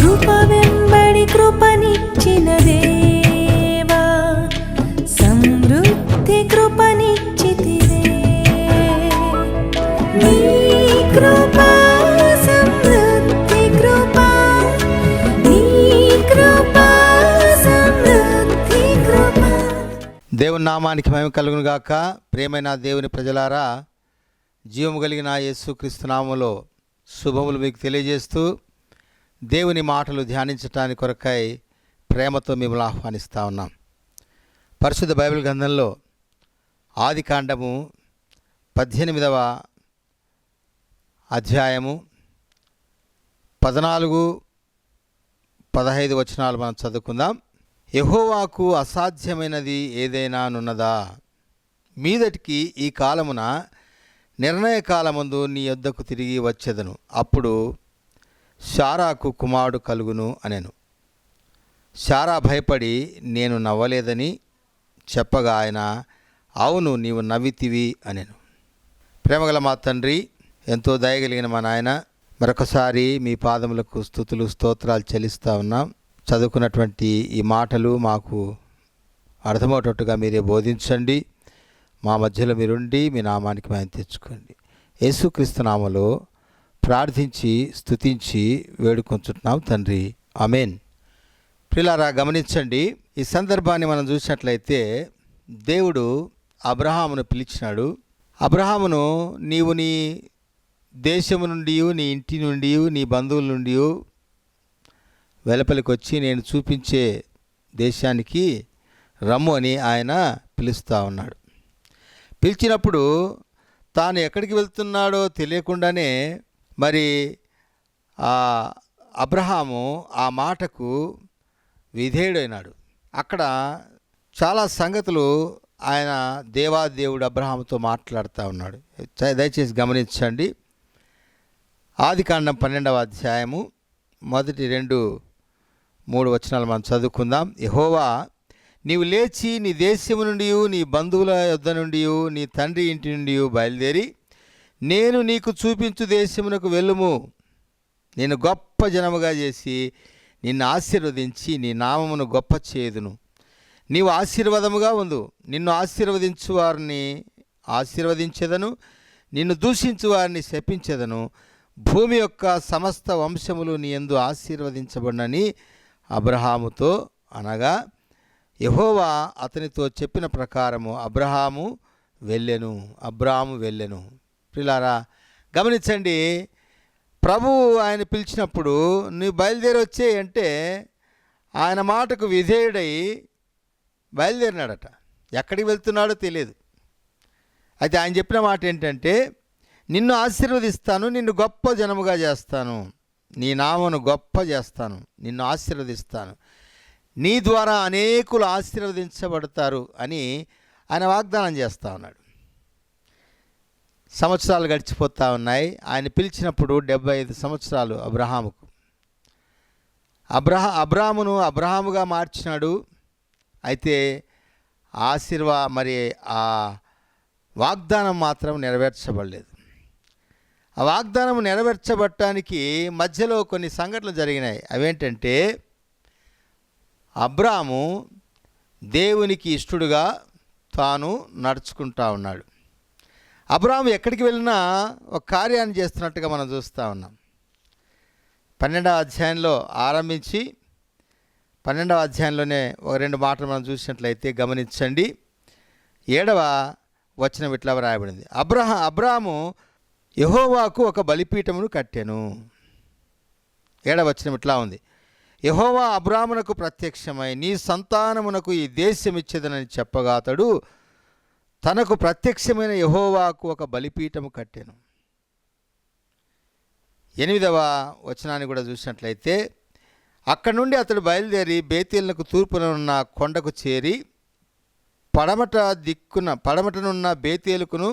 కృప వెంబడి కృపనిచ్చిన దేవా, సమృద్ధి కృపనిచ్చితివే. నీ కృప సమృద్ధి కృప, నీ కృప సమృద్ధి కృప. దేవుని నామానికి మహిమ కలుగును గాక. ప్రియమైన దేవుని ప్రజలారా, జీవము కలిగిన యేసుక్రీస్తు నామములో శుభములు మీకు తెలియజేస్తూ దేవుని మాటలు ధ్యానించటానికి కొరకై ప్రేమతో మిమ్మల్ని ఆహ్వానిస్తూ ఉన్నాం. పరిశుద్ధ బైబిల్ గ్రంథంలో ఆదికాండము 18వ అధ్యాయము 14-15 వచనాలు మనం చదువుకుందాం. యెహోవాకు అసాధ్యమైనది ఏదైనా నున్నదా? మీదటికి ఈ కాలమున నిర్ణయ కాలమందు నీ యొద్దకు తిరిగి వచ్చెదను, అప్పుడు శారాకు కుమారుడు కలుగును అనెను. శారా భయపడి నేను నవ్వలేదని చెప్పగా ఆయన, అవును నీవు నవ్వితివి అనెను. ప్రేమగల మా తండ్రి, ఎంతో దయగలిగిన మా నాయన, మరొకసారి మీ పాదములకు స్తుతులు స్తోత్రాలు చెల్లిస్తూ ఉన్నాం. చదువుకున్నటువంటి ఈ మాటలు మాకు అర్థమవుటట్టుగా మీరే బోధించండి. మా మధ్యలో మీరుండి మీ నామానికి మేము తెచ్చుకోండి. యేసుక్రీస్తు నామములో ప్రార్థించి స్తుతించి వేడుకొంచుతున్నాం తండ్రి, ఆమేన్. ప్రియులారా, గమనించండి. ఈ సందర్భాన్ని మనం చూసినట్లయితే దేవుడు అబ్రహామును పిలిచినాడు. అబ్రహామును, నీవు నీ దేశము నుండి, నీ ఇంటి నుండి, నీ బంధువుల నుండి వెలుపలికి వచ్చి నేను చూపించే దేశానికి రమ్ము అని ఆయన పిలుస్తూ ఉన్నాడు. పిలిచినప్పుడు తాను ఎక్కడికి వెళ్తున్నాడో తెలియకుండానే మరి అబ్రహాము ఆ మాటకు విధేయుడైనాడు. అక్కడ చాలా సంగతులు ఆయన దేవాదేవుడు అబ్రహాముతో మాట్లాడుతూ ఉన్నాడు. దయచేసి గమనించండి. ఆదికాండం 12వ అధ్యాయము 1-2-3 వచనాలు మనం చదువుకుందాం. యెహోవా, నీవు లేచి నీ దేశము నుండి, నీ బంధువుల యొద్ద నుండి, నీ తండ్రి ఇంటి నుండి బయలుదేరి నేను నీకు చూపించు దేశమునకు వెళ్ళుము. నేను గొప్ప జనముగా చేసి నిన్ను ఆశీర్వదించి నీ నామమును గొప్ప చేయుదును. నీవు ఆశీర్వాదముగా ఉండు. నిన్ను ఆశీర్వదించు వారిని ఆశీర్వదించెదను, నిన్ను దూషించు వారిని శపించెదను. భూమి యొక్క సమస్త వంశములు నీ యందు ఆశీర్వదించబడినని అబ్రహాముతో అనగా, యెహోవా అతనితో చెప్పిన ప్రకారము అబ్రహాము వెళ్ళెను. ప్రియులారా, గమనించండి. ప్రభువు ఆయన పిలిచినప్పుడు నువ్వు బయలుదేరి వచ్చే అంటే ఆయన మాటకు విధేయుడై బయలుదేరినాడట. ఎక్కడికి వెళ్తున్నాడో తెలియదు. అయితే ఆయన చెప్పిన మాట ఏంటంటే, నిన్ను ఆశీర్వదిస్తాను, నిన్ను గొప్ప జనముగా చేస్తాను, నీ నామమును గొప్ప చేస్తాను, నిన్ను ఆశీర్వదిస్తాను, నీ ద్వారా అనేకులు ఆశీర్వదించబడతారు అని ఆయన వాగ్దానం చేస్తూ ఉన్నాడు. సంవత్సరాలు గడిచిపోతూ ఉన్నాయి. ఆయన పిలిచినప్పుడు 75 సంవత్సరాలు అబ్రహాముకు. అబ్రాహామును అబ్రహాముగా మార్చినాడు. అయితే మరి ఆ వాగ్దానం మాత్రం నెరవేర్చబడలేదు. ఆ వాగ్దానం నెరవేర్చబడటానికి మధ్యలో కొన్ని సంఘటనలు జరిగినాయి. అవేంటంటే, అబ్రాము దేవునికి ఇష్టడుగా తాను నడుచుకుంటా ఉన్నాడు. అబ్రాము ఎక్కడికి వెళ్ళినా ఒక కార్యాన్ని చేస్తున్నట్టుగా మనం చూస్తూ ఉన్నాం. 12వ అధ్యాయంలో ఆరంభించి 12వ అధ్యాయంలోనే ఒక 2 మాటలు మనం చూసినట్లయితే గమనించండి. 7వ వచనం ఇట్లా రాయబడింది. అబ్రాము యెహోవాకు ఒక బలిపీఠమును కట్టెను. 7వ వచనం ఇట్లా ఉంది. యెహోవా అబ్రామునకు ప్రత్యక్షమై నీ సంతానమునకు ఈ దేశం ఇచ్చేదనని చెప్పగా అతడు తనకు ప్రత్యక్షమైన యెహోవాకు ఒక బలిపీఠము కట్టెను. 8వ వచనాన్ని కూడా చూసినట్లయితే, అక్కడి నుండి అతడు బయలుదేరి బేతేలునకు తూర్పున ఉన్న కొండకు చేరి పడమటనున్న బేతేలుకును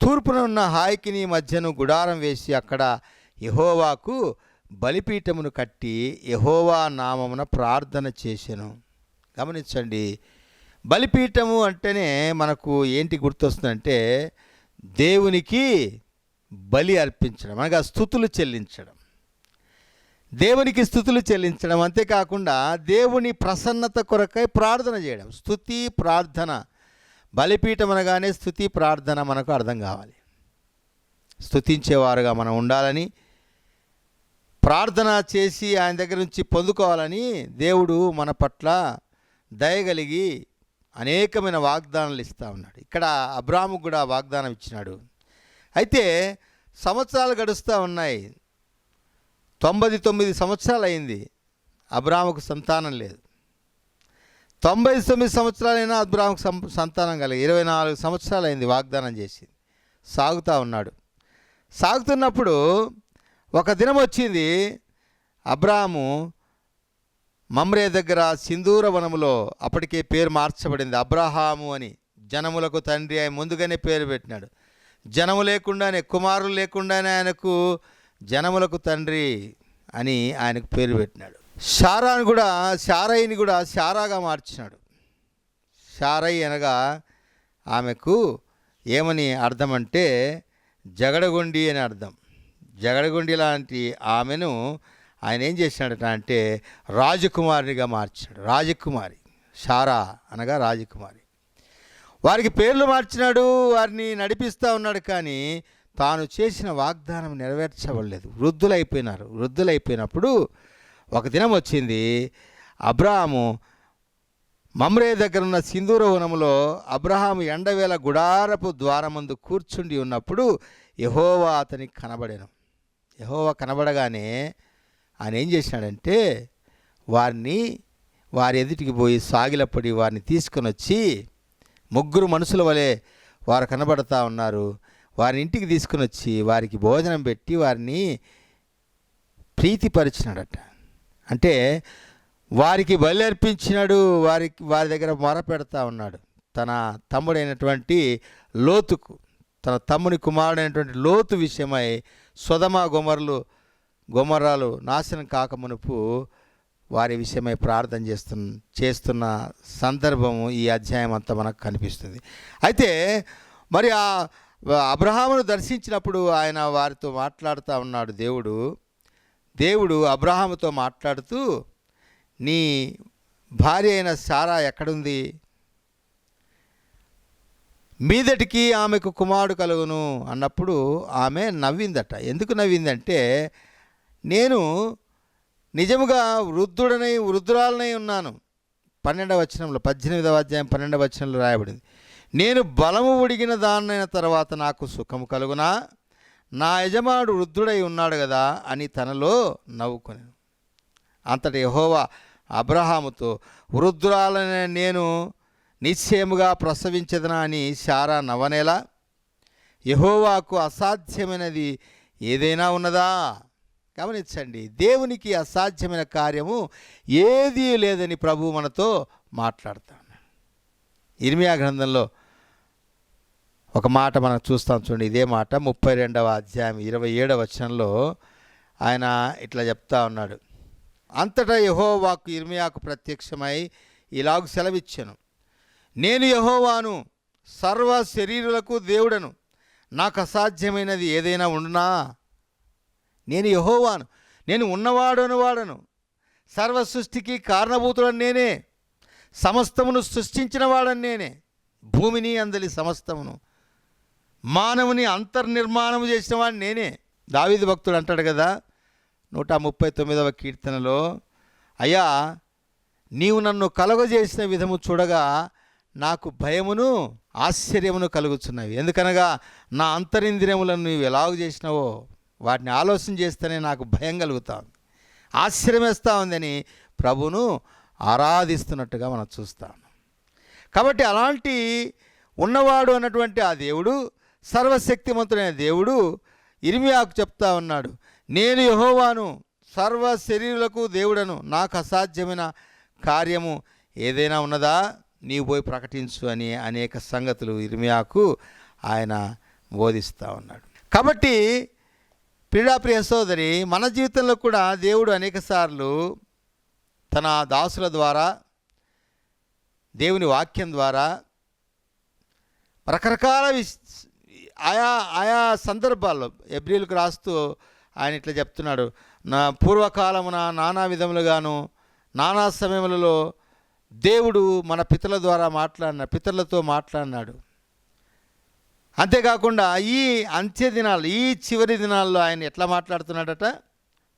తూర్పున ఉన్న హాయికిని మధ్యను గుడారం వేసి అక్కడ యెహోవాకు బలిపీఠమును కట్టి యెహోవా నామమున ప్రార్థన చేసెను. గమనించండి, బలిపీఠము అంటేనే మనకు ఏంటి గుర్తొస్తుందంటే దేవునికి బలి అర్పించడం, అనగా స్తుతులు చెల్లించడం. దేవునికి స్తుతులు చెల్లించడం, అంతేకాకుండా దేవుని ప్రసన్నత కొరకై ప్రార్థన చేయడం. స్తుతి ప్రార్థన, బలిపీఠం అనగానే స్తుతి ప్రార్థన మనకు అర్థం కావాలి. స్తుతించేవారుగా మనం ఉండాలని, ప్రార్థన చేసి ఆయన దగ్గర నుంచి పొందుకోవాలని దేవుడు మన పట్ల దయగలిగి అనేకమైన వాగ్దానాలు ఇస్తూ ఉన్నాడు. ఇక్కడ అబ్రాహాముకు కూడా వాగ్దానం ఇచ్చినాడు. అయితే సంవత్సరాలు గడుస్తూ ఉన్నాయి. 99 సంవత్సరాలు అయింది, అబ్రాహాముకు సంతానం లేదు. 99 సంవత్సరాలైనా అబ్రాహాముకు సంతానం కలిగి 24 సంవత్సరాలు అయింది వాగ్దానం చేసి. సాగుతూ ఉన్నాడు. సాగుతున్నప్పుడు ఒక దినం వచ్చింది, అబ్రాహాము మమ్రే దగ్గర సింధూర వనములో, అప్పటికే పేరు మార్చబడింది అబ్రహాము అని, జనములకు తండ్రి ఆయన ముందుగానే పేరు పెట్టినాడు. జనము లేకుండానే, కుమారులు లేకుండానే ఆయనకు జనములకు తండ్రి అని ఆయనకు పేరు పెట్టినాడు. శారయిని కూడా శారాగా మార్చినాడు. శారయి అనగా ఆమెకు ఏమని అర్థం అంటే జగడగొండి అని అర్థం. జగడగొండి లాంటి ఆమెను ఆయన ఏం చేసినాడట అంటే రాజకుమారిగా మార్చినాడు. రాజకుమారి, శారా అనగా రాజకుమారి. వారికి పేర్లు మార్చినాడు, వారిని నడిపిస్తూ ఉన్నాడు. కానీ తాను చేసిన వాగ్దానం నెరవేర్చబడలేదు. వృద్ధులైపోయినప్పుడు ఒక దినం వచ్చింది, అబ్రాహాము మమ్రే దగ్గర ఉన్న సింధూర వనములో అబ్రహాము ఎండవేళ గుడారపు ద్వారమందు కూర్చుండి ఉన్నప్పుడు యెహోవా అతనికి కనబడెను. యెహోవా కనబడగానే ఆయన ఏం చేసినాడంటే వారి ఎదుటికి పోయి సాగిలపడి వారిని తీసుకొని వచ్చి, 3 మనుషుల వలె వారు కనబడతా ఉన్నారు, వారిని ఇంటికి తీసుకుని వచ్చి వారికి భోజనం పెట్టి వారిని ప్రీతిపరిచినాడట. అంటే వారికి బలి అర్పించినాడు. వారి దగ్గర మొర పెడతా ఉన్నాడు. తన తమ్ముడైనటువంటి లోతుకు, తన తమ్ముని కుమారుడైనటువంటి లోతు విషయమై సొదమ గొమొర్రాలు నాశనం కాకమునుపు వారి విషయమై ప్రార్థన చేస్తున్న సందర్భము ఈ అధ్యాయం అంతా మనకు కనిపిస్తుంది. అయితే మరి ఆ అబ్రహామును దర్శించినప్పుడు ఆయన వారితో మాట్లాడుతూ ఉన్నాడు. దేవుడు అబ్రహాముతో మాట్లాడుతూ, నీ భార్య అయిన శారా ఎక్కడుంది? మీదటికి ఆమెకు కుమారుడు కలుగును అన్నప్పుడు ఆమె నవ్విందట. ఎందుకు నవ్విందంటే, నేను నిజముగా వృద్ధురాలనై ఉన్నాను. 12వ వచనంలో, 18వ అధ్యాయం 12వ వచనంలో రాయబడింది, నేను బలము ఉడిగిన దాన్నైన తర్వాత నాకు సుఖము కలుగునా? నా యజమానుడు వృద్ధుడై ఉన్నాడు కదా అని తనలో నవ్వుకొనెను. అంతటి యెహోవా అబ్రహాముతో, వృద్ధురాలనే నేను నిశ్చయముగా ప్రసవించదనా అని శారా నవ్వనేలా? యెహోవాకు అసాధ్యమైనది ఏదైనా ఉన్నదా? గమనించండి, దేవునికి అసాధ్యమైన కార్యము ఏదీ లేదని ప్రభువు మనతో మాట్లాడుతాడు. ఇర్మియా గ్రంథంలో ఒక మాట మనం చూస్తాం చూడండి. ఇదే మాట 32వ అధ్యాయం 27వ వచనంలో ఆయన ఇట్లా చెప్తా ఉన్నాడు. అంతటా యెహోవాకు ఇర్మియాకు ప్రత్యక్షమై ఇలాగు సెలవిచ్చెను, నేను యెహోవాను, సర్వ శరీరులకు దేవుడను, నాకు అసాధ్యమైనది ఏదైనా ఉండునా? నేను యెహోవాను, నేను ఉన్నవాడను, సర్వ సృష్టికి కారణభూతుడని నేనే, సమస్తమును సృష్టించిన వాడని నేనే, భూమిని అందలి సమస్తమును, మానవుని అంతర్నిర్మాణము చేసిన వాడిని నేనే. దావీదు భక్తుడు అంటాడు కదా 139వ కీర్తనలో, అయ్యా నీవు నన్ను కలుగజేసిన విధము చూడగా నాకు భయమును ఆశ్చర్యమును కలుగుచున్నవి. ఎందుకనగా నా అంతరింద్రియములను నీవు ఎలాగ చేసినావో వాటిని ఆలోచన చేస్తేనే నాకు భయం కలుగుతాను, ఆశ్చర్యం వేస్తూ ఉందని ప్రభువును ఆరాధిస్తున్నట్టుగా మనం చూస్తాము. కాబట్టి అలాంటి ఉన్నవాడు అన్నటువంటి ఆ దేవుడు, సర్వశక్తిమంతుడైన దేవుడు ఇర్మియాకు చెప్తా ఉన్నాడు, నేను యెహోవాను, సర్వ శరీరులకు దేవుడను, నాకు అసాధ్యమైన కార్యము ఏదైనా ఉన్నదా? నీవు పోయి ప్రకటించు అని అనేక సంగతులు ఇర్మియాకు ఆయన బోధిస్తూ ఉన్నాడు. కాబట్టి ప్రియ సోదరి, మన జీవితంలో కూడా దేవుడు అనేకసార్లు తన దాసుల ద్వారా, దేవుని వాక్యం ద్వారా రకరకాల ఆయా సందర్భాల్లో హెబ్రీయులకు రాస్తూ ఆయన ఇట్లా చెప్తున్నాడు, పూర్వకాలమున నానా విధములుగాను నానా సమయములలో దేవుడు మన పితరులతో మాట్లాడినాడు. అంతేకాకుండా ఈ అంత్య దినాలు, ఈ చివరి దినాల్లో ఆయన ఎట్లా మాట్లాడుతున్నాడట?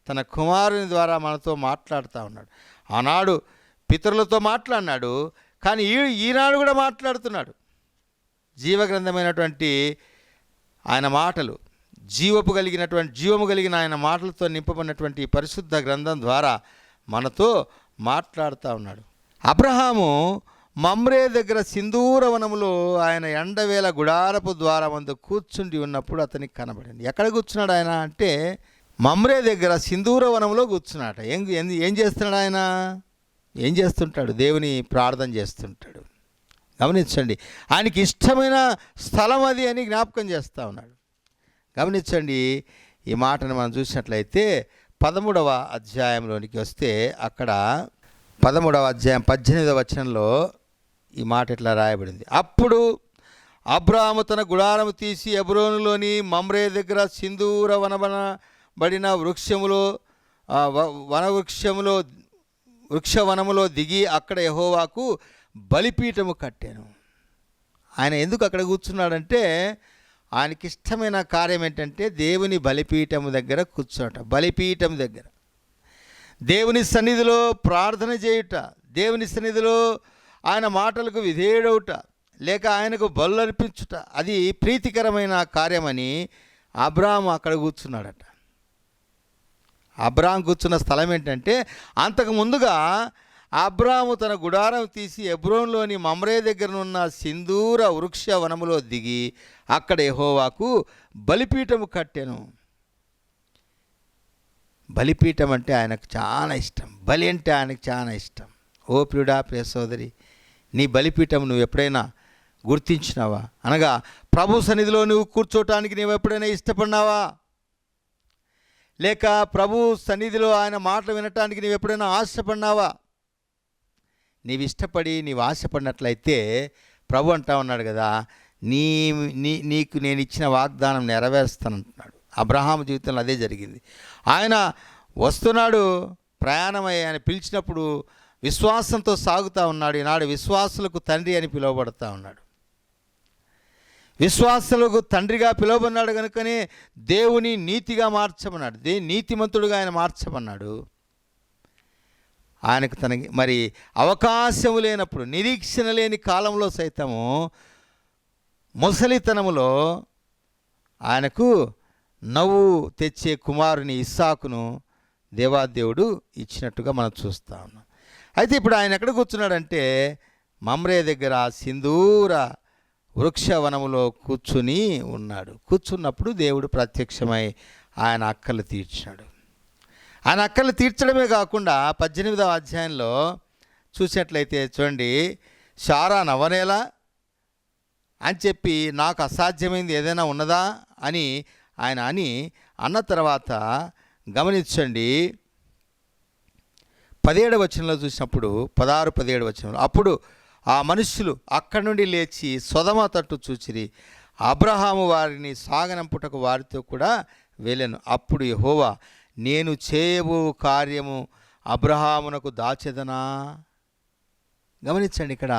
తన కుమారుని ద్వారా మనతో మాట్లాడుతూ ఉన్నాడు. ఆనాడు పితరులతో మాట్లాడినాడు, కానీ ఈనాడు కూడా మాట్లాడుతున్నాడు. జీవగ్రంథమైనటువంటి ఆయన మాటలు, జీవము కలిగిన ఆయన మాటలతో నింపబడినటువంటి పరిశుద్ధ గ్రంథం ద్వారా మనతో మాట్లాడుతూ ఉన్నాడు. అబ్రహాము మమ్రే దగ్గర సింధూర వనములో ఆయన ఎండవేళ గుడారపు ద్వారమందు కూర్చుండి ఉన్నప్పుడు అతనికి కనబడింది. ఎక్కడ కూర్చున్నాడు ఆయన అంటే మమ్రే దగ్గర సింధూర వనంలో కూర్చున్నాడు. ఏం చేస్తున్నాడు ఆయన? ఏం చేస్తుంటాడు? దేవుని ప్రార్థన చేస్తుంటాడు. గమనించండి, ఆయనకి ఇష్టమైన స్థలం అది అని జ్ఞాపకం చేస్తూ ఉన్నాడు. గమనించండి, ఈ మాటను మనం చూసినట్లయితే 13వ అధ్యాయంలోనికి వస్తే అక్కడ 13వ అధ్యాయం 18వ వచనంలో ఈ మాట ఇట్లా రాయబడింది. అప్పుడు అబ్రాహాము తన గుడారము తీసి హెబ్రోనులోని మమ్రే దగ్గర సింధూర వనబడిన వృక్షవనములో దిగి అక్కడ యెహోవాకు బలిపీఠము కట్టాను. ఆయన ఎందుకు అక్కడ కూర్చున్నాడంటే ఆయనకి ఇష్టమైన కార్యం ఏంటంటే దేవుని బలిపీఠము దగ్గర కూర్చోట. బలిపీఠం దగ్గర దేవుని సన్నిధిలో ప్రార్థన చేయుట, దేవుని సన్నిధిలో ఆయన మాటలకు విధేయుడవుట, లేక ఆయనకు బలు అర్పించుట, అది ప్రీతికరమైన కార్యమని అబ్రాహాము అక్కడ కూర్చున్నాడట. అబ్రాహాం కూర్చున్న స్థలం ఏంటంటే, అంతకు ముందుగా అబ్రాహాము తన గుడారం తీసి హెబ్రోన్లోని మమ్రే దగ్గరనున్న సింధూర వృక్ష వనములో దిగి అక్కడ యెహోవాకు బలిపీఠము కట్టెను. బలిపీఠం అంటే ఆయనకు చాలా ఇష్టం. బలి అంటే ఆయనకు చాలా ఇష్టం. ఓ ప్రియుడా, ప్రియ సోదరి, నీ బలిపీఠం నువ్వు ఎప్పుడైనా గుర్తించినావా? అనగా ప్రభు సన్నిధిలో నువ్వు కూర్చోటానికి నువ్వు ఎప్పుడైనా ఇష్టపడినావా? లేక ప్రభు సన్నిధిలో ఆయన మాటలు వినటానికి నువ్వు ఎప్పుడైనా ఆశపడినావా? నీవు ఇష్టపడి నీవు ఆశపడినట్లయితే ప్రభు అంటా ఉన్నాడు కదా, నీకు నేను ఇచ్చిన వాగ్దానం నెరవేరుస్తానంటున్నాడు. అబ్రహాము జీవితంలో అదే జరిగింది. ఆయన వస్తున్నాడు, ప్రయాణమై ఆయన పిలిచినప్పుడు విశ్వాసంతో సాగుతూ ఉన్నాడు. ఈనాడు విశ్వాసులకు తండ్రి అని పిలువబడతా ఉన్నాడు. విశ్వాసులకు తండ్రిగా పిలువబడినాడు కనుకనే దేవుని నీతిగా మార్చమన్నాడు, నీతిమంతుడుగా ఆయన మార్చమన్నాడు. ఆయనకు మరి అవకాశం లేనప్పుడు, నిరీక్షణ లేని కాలంలో సైతము ముసలితనములో ఆయనకు నవ్వు తెచ్చే కుమారుని ఇస్సాకును దేవాదేవుడు ఇచ్చినట్టుగా మనం చూస్తూ ఉన్నాం. అయితే ఇప్పుడు ఆయన ఎక్కడ కూర్చున్నాడంటే మమ్రే దగ్గర సింధూర వృక్షవనములో కూర్చుని ఉన్నాడు. కూర్చున్నప్పుడు దేవుడు ప్రత్యక్షమై ఆయన అక్కలు తీర్చాడు. ఆయన అక్కలు తీర్చడమే కాకుండా 18వ అధ్యాయంలో చూసినట్లయితే చూడండి, శారా నవ్వనేలా అని చెప్పి నాకు అసాధ్యమైంది ఏదైనా ఉన్నదా అని ఆయన అన్న తర్వాత గమనించండి, 17వ వచనంలో చూసినప్పుడు 16, 17 వచనంలో అప్పుడు ఆ మనుష్యులు అక్కడి నుండి లేచి సొదమ తట్టు చూచిరి. అబ్రహాము వారిని సాగనంపుటకు వారితో కూడా వెళ్ళాను. అప్పుడు యెహోవా, నేను చేయబో కార్యము అబ్రహామునకు దాచెదనా? గమనించండి, ఇక్కడ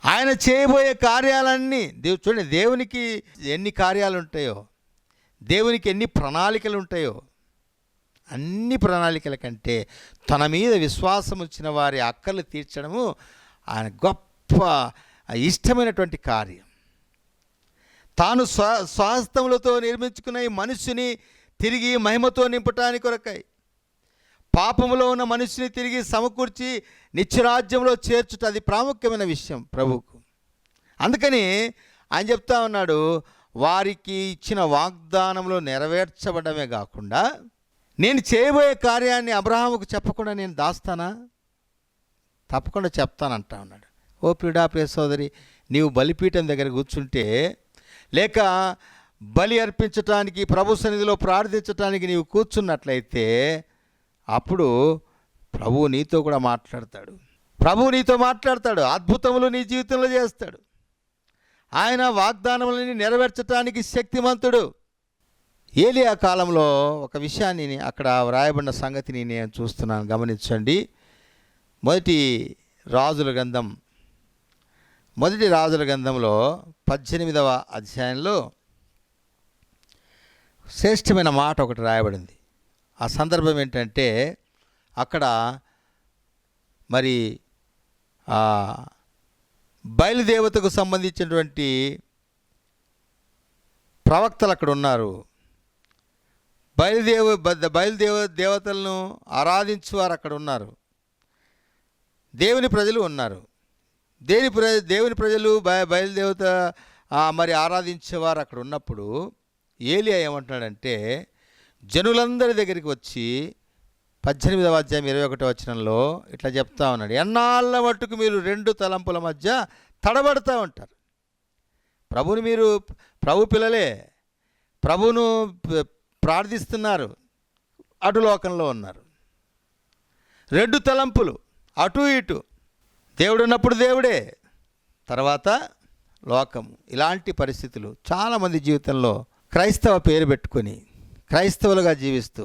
ఆయన చేయబోయే కార్యాలన్నీ చూడండి, దేవునికి ఎన్ని కార్యాలు ఉంటాయో, దేవునికి ఎన్ని ప్రణాళికలు ఉంటాయో, అన్ని ప్రణాళికల కంటే తన మీద విశ్వాసం వచ్చిన వారి అక్కలు తీర్చడము ఆయన గొప్ప ఇష్టమైనటువంటి కార్యం. తాను స్వహస్తములతో నిర్మించుకున్న ఈ మనుష్యుని తిరిగి మహిమతో నింపటానికి కొరకై, పాపములో ఉన్న మనుషుని తిరిగి సమకూర్చి నిత్యరాజ్యంలో చేర్చుట, అది ప్రాముఖ్యమైన విషయం ప్రభువుకు. అందుకని ఆయన చెప్తా ఉన్నాడు, వారికి ఇచ్చిన వాగ్దానంలో నెరవేర్చబడమే కాకుండా నేను చేయబోయే కార్యాన్ని అబ్రహాముకు చెప్పకుండా నేను దాస్తానా? తప్పకుండా చెప్తానంటా ఉన్నాడు. ఓ ప్రియుడా, ప్రియ సోదరి, నీవు బలిపీఠం దగ్గర కూర్చుంటే, లేక బలి అర్పించటానికి ప్రభు సన్నిధిలో ప్రార్థించటానికి నీవు కూర్చున్నట్లయితే అప్పుడు ప్రభువు నీతో కూడా మాట్లాడతాడు. ప్రభువు నీతో మాట్లాడతాడు, అద్భుతములు నీ జీవితంలో చేస్తాడు. ఆయన వాగ్దానములని నెరవేర్చడానికి శక్తిమంతుడు. ఏలియా కాలంలో ఒక విషయాన్ని అక్కడ వ్రాయబడిన సంగతిని నేను చూస్తున్నాను, గమనించండి. మొదటి రాజుల గ్రంథంలో 18వ అధ్యాయంలో శ్రేష్టమైన మాట ఒకటి రాయబడింది. ఆ సందర్భం ఏంటంటే అక్కడ మరి బయలుదేవతకు సంబంధించినటువంటి ప్రవక్తలు అక్కడ ఉన్నారు. దేవతలను ఆరాధించువారు అక్కడ ఉన్నారు. దేవుని ప్రజలు ఉన్నారు. దేవుని ప్రజలు బయలుదేవత మరి ఆరాధించేవారు అక్కడ ఉన్నప్పుడు ఏలియా ఏమంటున్నాడంటే జనులందరి దగ్గరికి వచ్చి 18వ అధ్యాయం 21వ వచనంలో ఇట్లా చెప్తా ఉన్నాడు, ఎన్నాళ్ళ మట్టుకు మీరు 2 తలంపుల మధ్య తడబడుతూ ఉంటారు. మీరు ప్రభు పిల్లలే, ప్రభువును ప్రార్థిస్తున్నారు, అటు లోకంలో ఉన్నారు. 2 తలంపులు అటు ఇటు, దేవుడు ఉన్నప్పుడు దేవుడే, తర్వాత లోకము. ఇలాంటి పరిస్థితులు చాలామంది జీవితంలో క్రైస్తవ పేరు పెట్టుకొని క్రైస్తవులుగా జీవిస్తూ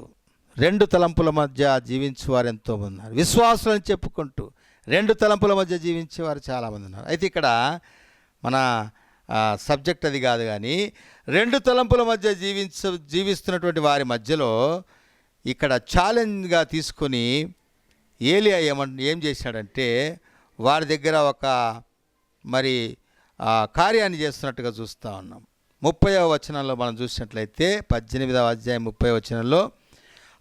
2 తలంపుల మధ్య జీవించేవారు ఎంతోమంది ఉన్నారు. విశ్వాసులని చెప్పుకుంటూ 2 తలంపుల మధ్య జీవించేవారు చాలామంది ఉన్నారు. అయితే ఇక్కడ మన సబ్జెక్ట్ అది కాదు, కానీ 2 తలంపుల మధ్య జీవిస్తున్నటువంటి వారి మధ్యలో ఇక్కడ ఛాలెంజ్గా తీసుకొని ఏలియా ఏం చేశాడంటే వారి దగ్గర ఒక మరి కార్యాన్ని చేస్తున్నట్టుగా చూస్తూ ఉన్నాం. 30వ వచనంలో మనం చూసినట్లయితే 18వ అధ్యాయం 30వ వచనంలో,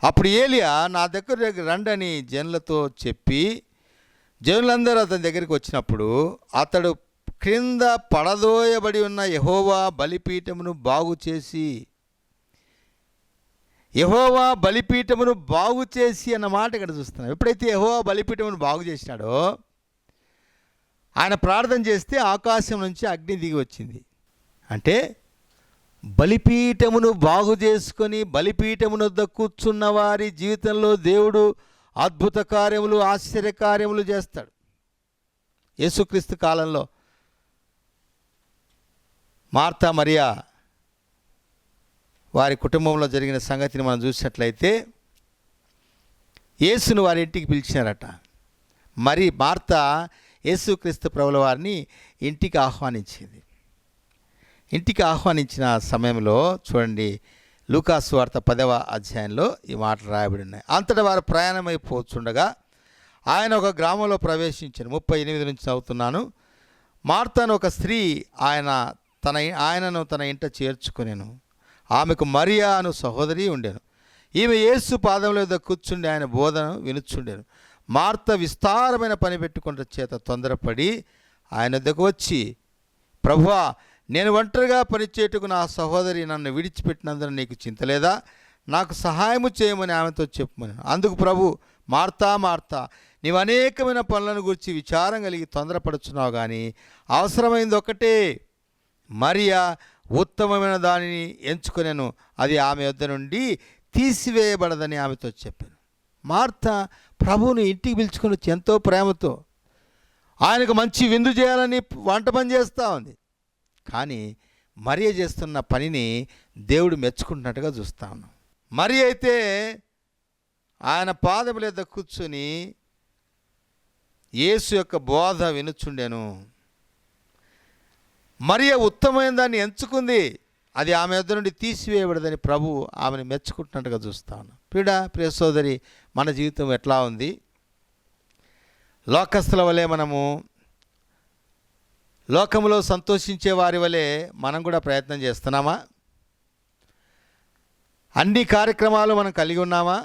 అప్పుడు ఏలియా నా దగ్గర రండని జనులతో చెప్పి జనులందరూ అతని దగ్గరికి వచ్చినప్పుడు అతడు క్రింద పడదోయబడి ఉన్న యెహోవా బలిపీఠమును బాగు చేసి అన్న మాట ఇక్కడ చూస్తున్నాం. ఎప్పుడైతే యెహోవా బలిపీఠమును బాగు చేసినాడో ఆయన ప్రార్థన చేస్తే ఆకాశం నుంచి అగ్ని దిగి వచ్చింది. అంటే బలిపీఠమును బాగు చేసుకొని బలిపీఠమును వద్ద కూర్చున్న వారి జీవితంలో దేవుడు అద్భుత కార్యములు, ఆశ్చర్య కార్యములు చేస్తాడు. యేసుక్రీస్తు కాలంలో మార్తా మరియా వారి కుటుంబంలో జరిగిన సంగతిని మనం చూసినట్లయితే యేసును వారి ఇంటికి పిలిచినారట. మరి మార్తా యేసుక్రీస్తు ప్రభుల వారిని ఇంటికి ఆహ్వానించింది. ఇంటికి ఆహ్వానించిన సమయంలో చూడండి, లూకాసు వార్త 10వ అధ్యాయంలో ఈ మాటలు రాయబడి ఉన్నాయి. అంతటా వారు ప్రయాణమైపోతుండగా ఆయన ఒక గ్రామంలో ప్రవేశించారు. 38 నుంచి చదువుతున్నాను. మార్తాను ఒక స్త్రీ ఆయనను తన ఇంట చేర్చుకొనెను. ఆమెకు మరియా అను సహోదరి ఉండెను. ఈమె యేసు పాదముల మీద కూర్చుండి ఆయన బోధను వినుచుండెను. మార్త విస్తారమైన పని పెట్టుకున్న చేత తొందరపడి ఆయన వద్దకు వచ్చి, ప్రభువా, నేను ఒంటరిగా పనిచేయటకు నా సహోదరి నన్ను విడిచిపెట్టినందున నీకు చింతలేదా? నాకు సహాయము చేయమని ఆమెతో చెప్పుమని. అందుకు ప్రభు, మార్తా మార్తా, నీవు అనేకమైన పనులను గురించి విచారం కలిగి తొందరపడుచున్నావు, కానీ అవసరమైంది ఒకటే. మరియా ఉత్తమమైన దానిని ఎంచుకొనెను, అది ఆమె వద్ద నుండి తీసివేయబడదని ఆమెతో చెప్పాను. మార్త ప్రభువుని ఇంటికి పిలుచుకొని వచ్చి ఎంతో ప్రేమతో ఆయనకు మంచి విందు చేయాలని వంట పని చేస్తూ ఉంది. కానీ మరియ చేస్తున్న పనిని దేవుడు మెచ్చుకుంటున్నట్టుగా చూస్తా ఉన్నాం. మరి అయితే ఆయన పాదముల మీద కూర్చొని యేసు యొక్క బోధ వినుచుండెను. మరియ ఉత్తమమైన దాన్ని ఎంచుకుంది, అది ఆమె వద్ద నుండి తీసివేయబడదని ప్రభు ఆమెను మెచ్చుకుంటున్నట్టుగా చూస్తాను. ప్రియ సోదరి, మన జీవితం ఎట్లా ఉంది? లోకస్తుల వలె మనము లోకములో సంతోషించే వారి వలె మనం కూడా ప్రయత్నం చేస్తున్నామా? అన్ని కార్యక్రమాలు మనం కలిగి ఉన్నామా?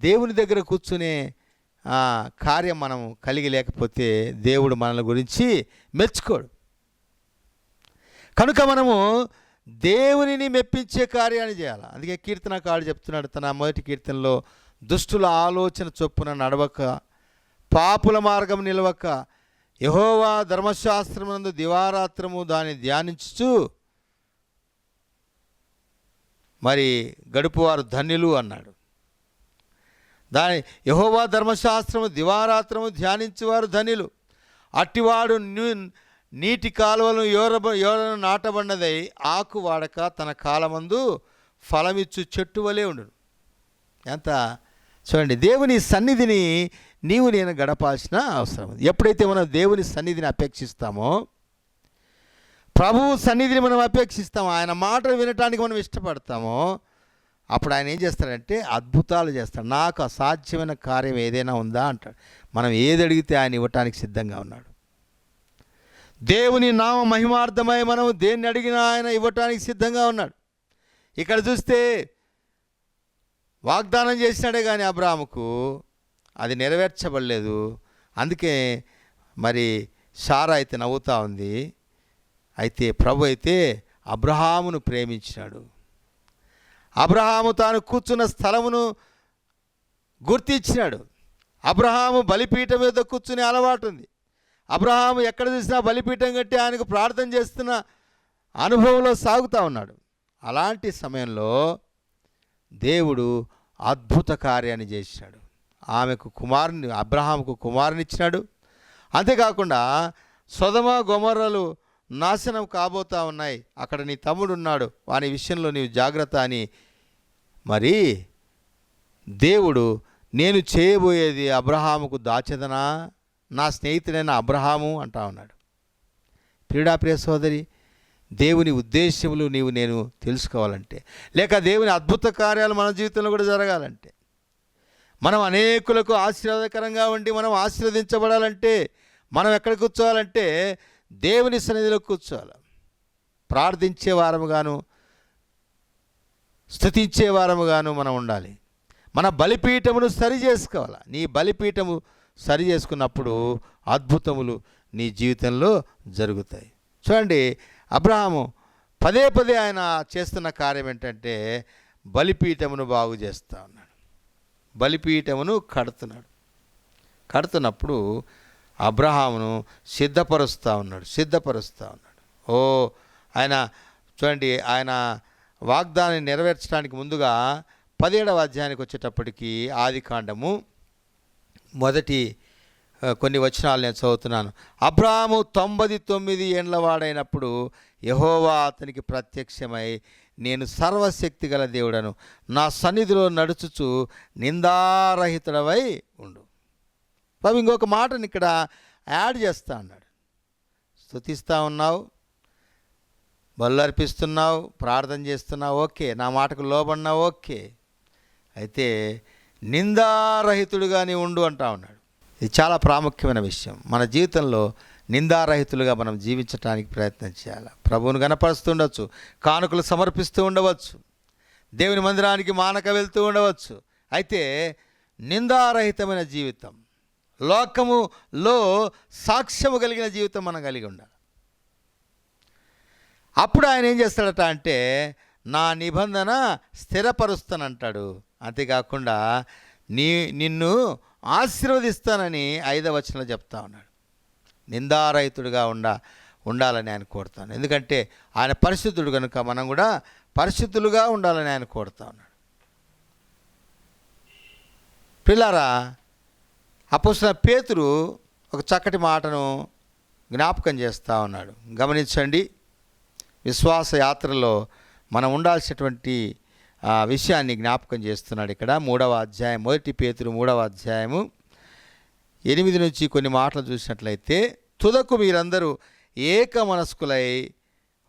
దేవుని దగ్గర కూర్చునే కార్యం మనం కలిగి లేకపోతే దేవుడు మనల గురించి మెచ్చుకోడు. కనుక మనము దేవునిని మెప్పించే కార్యాన్ని చేయాలి. అందుకే కీర్తనకారుడు చెప్తున్నాడు తన మొదటి కీర్తనలో, దుష్టుల ఆలోచన చొప్పున నడవక, పాపుల మార్గం నిలవక, యెహోవా ధర్మశాస్త్రమునందు దివారాత్రము దాన్ని ధ్యానించుచు మరి గడుపువారు ధన్యులు అన్నాడు. యెహోవా ధర్మశాస్త్రము దివారాత్రము ధ్యానించేవారు ధన్యులు. అట్టివాడు నీటి కాలువలను యోరను నాటబడినదై ఆకు వాడక తన కాలమందు ఫలమిచ్చు చెట్టు వలె ఉండును. ఎంత చూడండి, దేవుని సన్నిధిని నీవు నేను గడపాల్సిన అవసరం ఉంది. ఎప్పుడైతే మనం దేవుని సన్నిధిని అపేక్షిస్తామో, ప్రభువు సన్నిధిని మనం అపేక్షిస్తామో, ఆయన మాటలు వినటానికి మనం ఇష్టపడతామో, అప్పుడు ఆయన ఏం చేస్తాడంటే అద్భుతాలు చేస్తాడు. నాకు అసాధ్యమైన కార్యం ఏదైనా ఉందా అంటాడు. మనం ఏది అడిగితే ఆయన ఇవ్వటానికి సిద్ధంగా ఉన్నాడు. దేవుని నామ మహిమార్థమై మనం దేన్ని అడిగినా ఆయన ఇవ్వటానికి సిద్ధంగా ఉన్నాడు. ఇక్కడ చూస్తే వాగ్దానం చేసినాడే కానీ అబ్రాహాముకు అది నెరవేర్చబడలేదు. అందుకే మరి సారా అయితే నవ్వుతూ ఉంది. అయితే ప్రభు అయితే అబ్రహామును ప్రేమించినాడు. అబ్రహాము తాను కూర్చున్న స్థలమును గుర్తించినాడు. అబ్రహాము బలిపీఠం మీద కూర్చునే అలవాటు ఉంది. అబ్రహాము ఎక్కడ చూసినా బలిపీఠం కట్టి ఆయనకు ప్రార్థన చేస్తున్న అనుభవంలో సాగుతూ ఉన్నాడు. అలాంటి సమయంలో దేవుడు అద్భుత కార్యాన్ని చేసినాడు. అబ్రహాముకు కుమారుని ఇచ్చినాడు. అంతేకాకుండా సొదొమ గొమొర్రాలు నాశనం కాబోతా ఉన్నాయి, అక్కడ నీ తమ్ముడు ఉన్నాడు, వాని విషయంలో నీవు జాగ్రత్త అని మరి దేవుడు నేను చేయబోయేది అబ్రహాముకు దాచెదనా, నా స్నేహితుడైన అబ్రహాము అంటా ఉన్నాడు. ప్రియ సోదరి, దేవుని ఉద్దేశములు నేను తెలుసుకోవాలంటే, లేక దేవుని అద్భుత కార్యాలు మన జీవితంలో కూడా జరగాలంటే, మనం అనేకులకు ఆశీర్వాదకరంగా ఉండి మనం ఆశీర్వదించబడాలంటే మనం ఎక్కడ కూర్చోవాలంటే దేవుని సన్నిధిలో కూర్చోవాలి. ప్రార్థించే వారముగాను స్తుతించే వారముగాను మనం ఉండాలి. మన బలిపీఠమును సరి చేసుకోవాలి. నీ బలిపీఠము సరి చేసుకున్నప్పుడు అద్భుతములు నీ జీవితంలో జరుగుతాయి. చూడండి, అబ్రహాము పదే పదే ఆయన చేస్తున్న కార్యం ఏంటంటే బలిపీఠమును బాగు చేస్తూ ఉన్నాడు. బలిపీఠమును కడుతున్నప్పుడు అబ్రహామును సిద్ధపరుస్తూ ఉన్నాడు. ఆయన చూడండి, ఆయన వాగ్దానాన్ని నెరవేర్చడానికి ముందుగా 17వ అధ్యాయానికి వచ్చేటప్పటికి ఆదికాండము మొదటి కొన్ని వచనాలు నేను చదువుతున్నాను. అబ్రహాము 99 ఏండ్ల వాడైనప్పుడు యెహోవా అతనికి ప్రత్యక్షమై, నేను సర్వశక్తి గల దేవుడను, నా సన్నిధిలో నడుచుచు నిందారహితుడవై ఉండు. బాబు ఇంకొక మాటని ఇక్కడ యాడ్ చేస్తా అన్నాడు. స్తుతిస్తూ ఉన్నావు, బలు అర్పిస్తున్నావు, ప్రార్థన చేస్తున్నావు, ఓకే, నా మాటకు లోబడినావు, ఓకే, అయితే నిందారహితుడుగా నీ ఉండు అంటా ఉన్నాడు. ఇది చాలా ప్రాముఖ్యమైన విషయం. మన జీవితంలో నిందారహితులుగా మనం జీవించడానికి ప్రయత్నం చేయాలి. ప్రభువును గణపరుస్తుండవచ్చు, కానుకలు సమర్పిస్తూ ఉండవచ్చు, దేవుని మందిరానికి మానక వెళ్తూ ఉండవచ్చు. అయితే నిందారహితమైన జీవితం, లోకములో సాక్ష్యము కలిగిన జీవితం మనం కలిగి ఉండాలి. అప్పుడు ఆయన ఏం చేస్తాడట అంటే నా నిబంధన స్థిరపరుస్తానంటాడు. అంతేకాకుండా నిన్ను ఆశీర్వదిస్తానని 5వ వచనంలో చెప్తా ఉన్నాడు. నిందారహితుడిగా ఉండాలని ఆయన కోరుతాను. ఎందుకంటే ఆయన పరిశుద్ధుడు కనుక మనం కూడా పరిశుద్ధులుగా ఉండాలని ఆయన కోరుతా ఉన్నాడు. పిల్లారా, అపోస్తలుడైన పేతురు ఒక చక్కటి మాటను జ్ఞాపకం చేస్తూ ఉన్నాడు. గమనించండి, విశ్వాస యాత్రలో మనం ఉండాల్సినటువంటి విషయాన్ని జ్ఞాపకం చేస్తున్నాడు. ఇక్కడ 3వ అధ్యాయం, 1 పేతురు 3వ అధ్యాయము 8 నుంచి కొన్ని మాటలు చూసినట్లయితే, తుదకు మీరందరూ ఏక మనస్కులై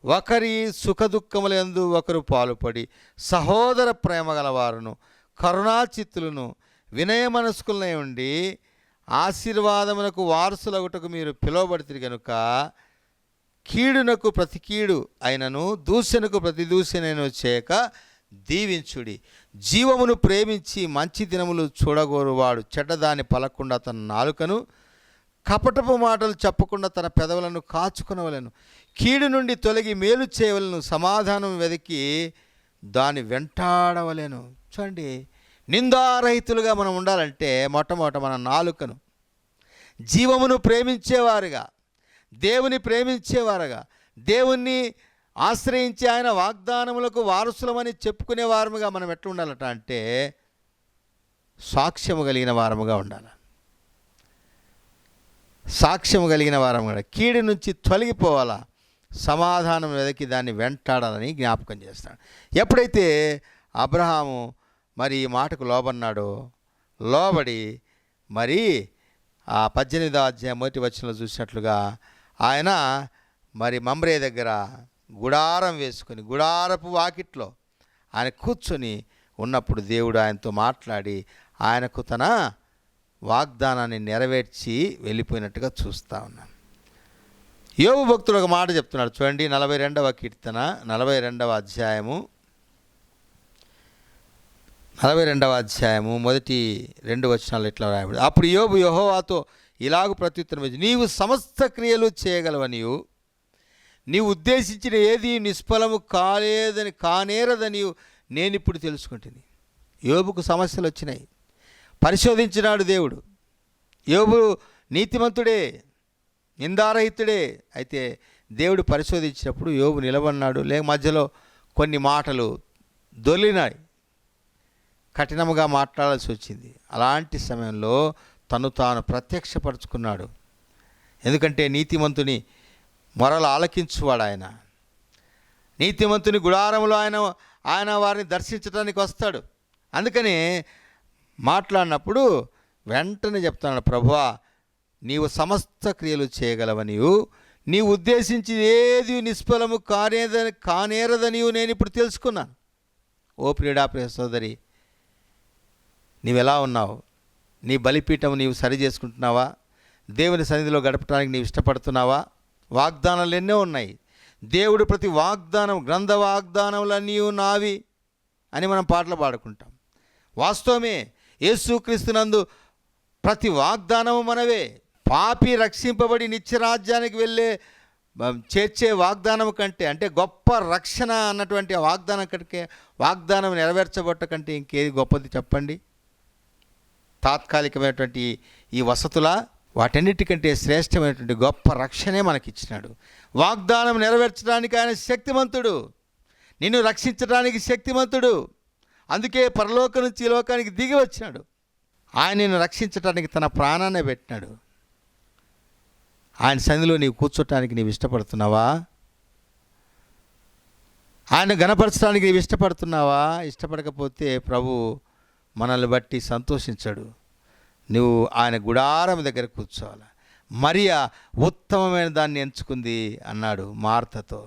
ఒకరి సుఖదుఖములందు ఒకరు పాలుపడి సహోదర ప్రేమ గలవారును కరుణాచిత్తులను వినయ మనస్కులై ఉండి ఆశీర్వాదమునకు వారసులగుటకు మీరు పిలువబడితిరి గనుక కీడునకు ప్రతి కీడు అయినను దూషణకు ప్రతి దూషణను చేయక దీవించుడి. జీవమును ప్రేమించి మంచి దినములు చూడగోరువాడు చెడ్డదాన్ని పలకుండా తన నాలుకను, కపటపు మాటలు చెప్పకుండా తన పెదవులను కాచుకొనవలెను. కీడు నుండి తొలగి మేలు చేయవలను, సమాధానం వెతికి దాన్ని వెంటాడవలెను. చూడండి, నిందారహితులుగా మనం ఉండాలంటే మొట్టమొదట మన నాలుకను జీవమును ప్రేమించేవారుగా, దేవుని ప్రేమించేవారుగా, దేవుణ్ణి ఆశ్రయించి ఆయన వాగ్దానములకు వారసులమని చెప్పుకునే వారముగా మనం ఎట్లా ఉండాలట అంటే సాక్ష్యము కలిగిన వారముగా ఉండాలి. సాక్ష్యము కలిగిన వారముగా, కీడు నుంచి తొలగిపోవాలా, సమాధానం వెదకి దాన్ని వెంటాడాలని జ్ఞాపకం చేస్తాడు. ఎప్పుడైతే అబ్రహాము మరి ఈ మాటకు లోబడినాడో, లోబడి మరి ఆ 18వ అధ్యాయం 1వ వచనంలో చూసినట్లుగా ఆయన మరి మమ్రే దగ్గర గుడారం వేసుకొని గుడారపు వాకిట్లో ఆయన కూర్చొని ఉన్నప్పుడు దేవుడు ఆయనతో మాట్లాడి ఆయనకు తన వాగ్దానాన్ని నెరవేర్చి వెళ్ళిపోయినట్టుగా చూస్తూ ఉన్నాం. యోబు భక్తుడు ఒక మాట చెప్తున్నాడు చూడండి, 42వ కీర్తన 42వ అధ్యాయము 42వ అధ్యాయము మొదటి 2 వచనాలు ఇట్లా రాయబడి, అప్పుడు యోబు యెహోవాతో ఇలాగ ప్రత్యుత్తరం ఇచ్చి, నీవు సమస్త క్రియలు చేయగలవనియు నీవు ఉద్దేశించిన ఏది నిష్ఫలము కానేరదనియు నేను ఇప్పుడు తెలుసుకుంటుంది. యోబుకు సమస్యలు వచ్చినాయి, పరిశోధించినాడు దేవుడు. యోబు నీతిమంతుడే, నిందారహితుడే. అయితే దేవుడు పరిశోధించినప్పుడు యోబు నిలబడినాడు, మధ్యలో కొన్ని మాటలు దొర్లినాయి, కఠినముగా మాట్లాడాల్సి వచ్చింది. అలాంటి సమయంలో తను తాను ప్రత్యక్షపరుచుకున్నాడు. ఎందుకంటే నీతిమంతుని మొరలు ఆలకించువాడు ఆయన. నీతిమంతుని గుడారంలో ఆయన వారిని దర్శించడానికి వస్తాడు. అందుకని మాట్లాడినప్పుడు వెంటనే చెప్తున్నాడు, ప్రభువా నీవు సమస్త క్రియలు చేయగలవనియు నీవు ఉద్దేశించి ఏది నిష్ఫలము కానేరదనియు నేను ఇప్పుడు తెలుసుకున్నాను. ఓ ప్రియ సోదరి, నీవెలా ఉన్నావు? నీ బలిపీఠం నీవు సరి చేసుకుంటున్నావా? దేవుని సన్నిధిలో గడపడానికి నీవు ఇష్టపడుతున్నావా? వాగ్దానాలు ఎన్నో ఉన్నాయి. దేవుడు ప్రతి వాగ్దానం, గ్రంథ వాగ్దానములన్నీ నావి అని మనం పాటలు పాడుకుంటాం. వాస్తవమే, యేసుక్రీస్తునందు ప్రతి వాగ్దానము మనవే. పాపి రక్షింపబడి నిత్యరాజ్యానికి చేర్చే వాగ్దానం కంటే, అంటే గొప్ప రక్షణ అన్నటువంటి వాగ్దానం కంటే, వాగ్దానం నెరవేర్చబట్ట కంటే ఇంకేది గొప్పది చెప్పండి? తాత్కాలికమైనటువంటి ఈ వసతుల వాటన్నిటికంటే శ్రేష్టమైనటువంటి గొప్ప రక్షణే మనకిచ్చినాడు. వాగ్దానం నెరవేర్చడానికి ఆయన శక్తిమంతుడు, నిన్ను రక్షించడానికి శక్తిమంతుడు. అందుకే పరలోకం నుంచి ఈ లోకానికి దిగి వచ్చినాడు. ఆయన నిన్ను రక్షించడానికి తన ప్రాణాన్ని పెట్టినాడు. ఆయన సన్నిధిలో నీవు కూర్చోటానికి నీవు ఇష్టపడుతున్నావా? ఆయన గణపరచడానికి నీవు ఇష్టపడుతున్నావా? ఇష్టపడకపోతే ప్రభు మనల్ని బట్టి సంతోషించాడు. నువ్వు ఆయన గుడారం దగ్గర కూర్చోవాలి. మరియా ఉత్తమమైన దాన్ని ఎంచుకుంది అన్నాడు మార్తతో.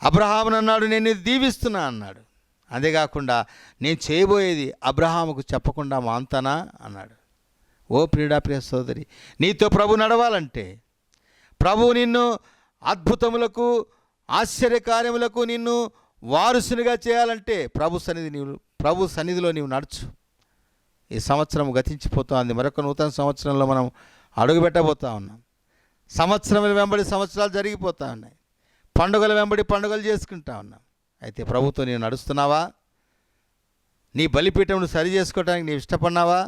అబ్రహామును అన్నాడు, నేను దీవిస్తున్నా అన్నాడు. అంతేకాకుండా నేను చేయబోయేది అబ్రహాముకు చెప్పకుండా మాంతానా అన్నాడు. ఓ ప్రియ సోదరి, నీతో ప్రభు నడవాలంటే, ప్రభు నిన్ను అద్భుతములకు ఆశ్చర్యకార్యములకు నిన్ను వారసునిగా చేయాలంటే ప్రభు సన్నిధిలో నీవు నడుచు. ఈ సంవత్సరం గతించిపోతుంది, మరొక నూతన సంవత్సరంలో మనం అడుగుపెట్టబోతూ ఉన్నాం. సంవత్సరముల వెంబడి సంవత్సరాలు జరిగిపోతూ ఉన్నాయి, పండుగల వెంబడి పండుగలు చేసుకుంటా ఉన్నాం. అయితే ప్రభుతో నీవు నడుస్తున్నావా? నీ బలిపీఠమును సరి చేసుకోవడానికి నీవు ఇష్టపడినావా?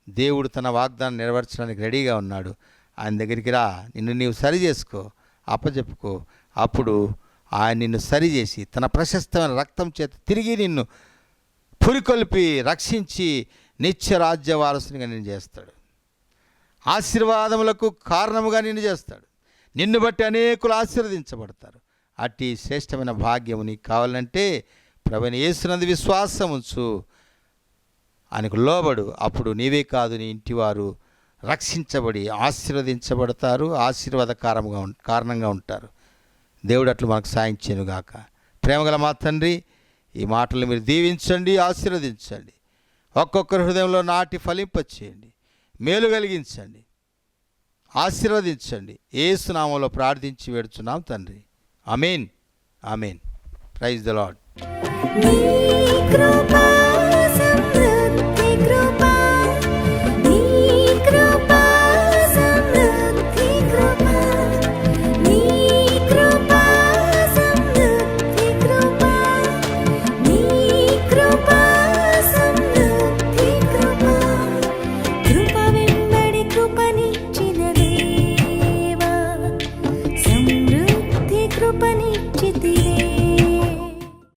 దేవుడు తన వాగ్దానం నెరవేర్చడానికి రెడీగా ఉన్నాడు. ఆయన దగ్గరికి రా, నిన్ను నీవు సరి చేసుకో, అప్పచెప్పుకో. అప్పుడు ఆయన నిన్ను సరిచేసి తన ప్రశస్తమైన రక్తం చేత తిరిగి నిన్ను పురికొల్పి రక్షించి నిత్య రాజ్య వారసునిగా నిన్ను చేస్తాడు. ఆశీర్వాదములకు కారణముగా నిన్ను చేస్తాడు. నిన్ను బట్టి అనేకులు ఆశీర్వదించబడతారు. అట్టి శ్రేష్టమైన భాగ్యము నీకు కావాలంటే ప్రభువైన యేసునందు విశ్వాసం ఉంచు, ఆయనకు లోబడు. అప్పుడు నీవే కాదు, నీ ఇంటివారు రక్షించబడి ఆశీర్వదించబడతారు, కారణంగా ఉంటారు. దేవుడు అట్లు మనకు సాయం చేయనుగాక. ప్రేమగల మా తండ్రి, ఈ మాటలు మీరు దీవించండి, ఆశీర్వదించండి. ఒక్కొక్కరి హృదయంలో నాటి ఫలింపచేయండి, మేలు కలిగించండి, ఆశీర్వదించండి. యేసు నామములో ప్రార్థించి వేడుచున్నాం తండ్రి. Amen, amen. Praise the Lord. నీ కృప